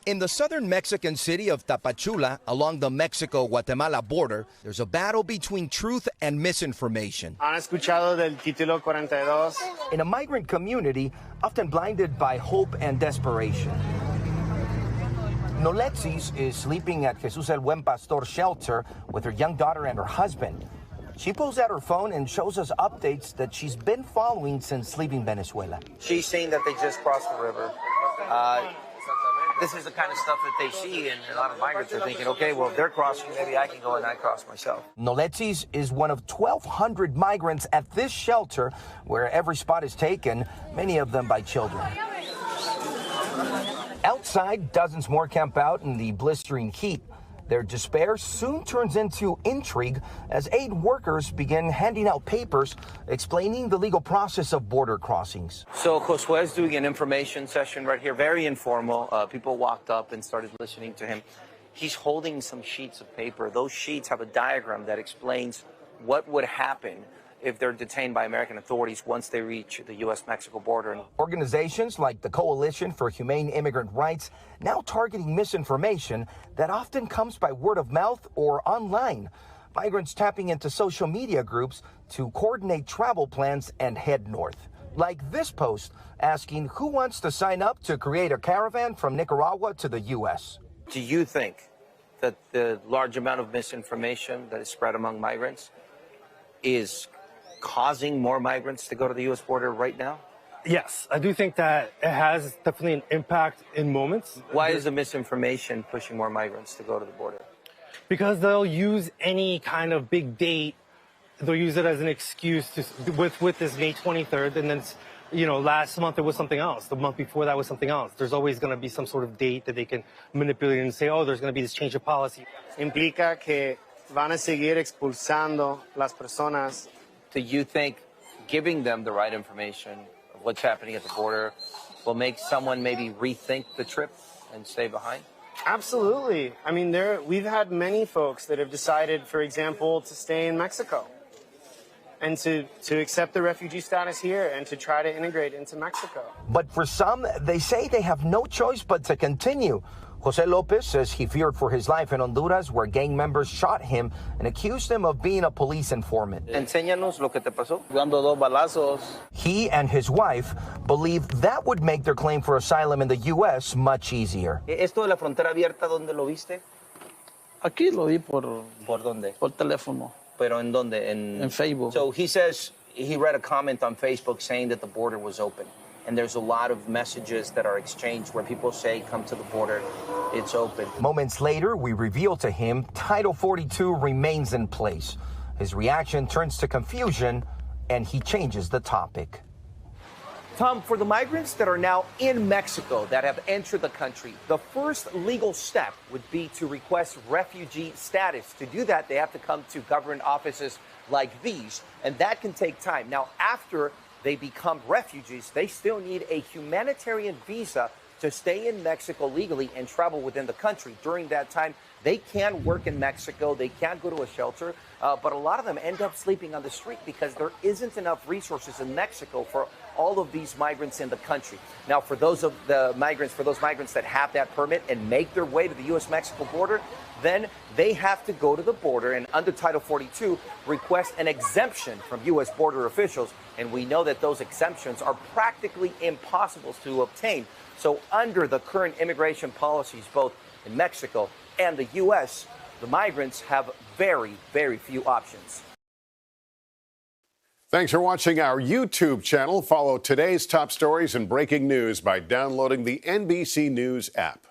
In the southern Mexican city of Tapachula, along the Mexico-Guatemala border, there's a battle between truth and misinformation. ¿Han escuchado del título 42? In a migrant community, often blinded by hope and desperation. Noletzis is sleeping at Jesus el Buen Pastor shelter with her young daughter and her husband. She pulls out her phone and shows us updates that she's been following since leaving Venezuela. She's saying that they just crossed the river. This is the kind of stuff that they see, and a lot of migrants are thinking, okay, well, if they're crossing, maybe I can go and I cross myself. Noletzis is one of 1,200 migrants at this shelter, where every spot is taken, many of them by children. Outside, dozens more camp out in the blistering heat. Their despair soon turns into intrigue as aid workers begin handing out papers explaining the legal process of border crossings. So Josue is doing an information session right here, very informal. People walked up and started listening to him. He's holding some sheets of paper. Those sheets have a diagram that explains what would happen if they're detained by American authorities once they reach the U.S.-Mexico border. Organizations like the Coalition for Humane Immigrant Rights now targeting misinformation that often comes by word of mouth or online. Migrants tapping into social media groups to coordinate travel plans and head north. Like this post asking who wants to sign up to create a caravan from Nicaragua to the U.S. Do you think that the large amount of misinformation that is spread among migrants is causing more migrants to go to the U.S. border right now? Yes, I do think that it has definitely an impact in moments. Why is the misinformation pushing more migrants to go to the border? Because they'll use any kind of big date. They'll use it as an excuse to, with this May 23rd, and then, you know, last month it was something else. The month before that was something else. There's always going to be some sort of date that they can manipulate and say, oh, there's going to be this change of policy. Implica que van a seguir expulsando las personas. Do you think giving them the right information of what's happening at the border will make someone maybe rethink the trip and stay behind? Absolutely. I mean, we've had many folks that have decided, for example, to stay in Mexico and to accept the refugee status here and to try to integrate into Mexico. But for some, they say they have no choice but to continue. Jose Lopez says he feared for his life in Honduras, where gang members shot him and accused him of being a police informant. Enséñanos lo que te pasó. Dando dos balazos. He and his wife believe that would make their claim for asylum in the U.S. much easier. ¿Esto de la frontera abierta dónde lo viste? Aquí lo vi por dónde? Por teléfono. ¿Pero en dónde? En Facebook. So he says he read a comment on Facebook saying that the border was open. And there's a lot of messages that are exchanged where people say, come to the border, it's open. Moments later, we reveal to him Title 42 remains in place. His reaction turns to confusion, and he changes the topic. Tom, for the migrants that are now in Mexico that have entered the country, the first legal step would be to request refugee status. To do that, they have to come to government offices like these, and that can take time. Now, after they become refugees, they still need a humanitarian visa to stay in Mexico legally and travel within the country. During that time, they can work in Mexico, they can go to a shelter, but a lot of them end up sleeping on the street because there isn't enough resources in Mexico for all of these migrants in the country. Now, for those migrants that have that permit and make their way to the U.S.-Mexico border, then they have to go to the border and under Title 42 request an exemption from U.S. border officials. And we know that those exemptions are practically impossible to obtain. So under the current immigration policies, both in Mexico and the U.S., the migrants have very, very few options. Thanks for watching our YouTube channel. Follow today's top stories and breaking news by downloading the NBC News app.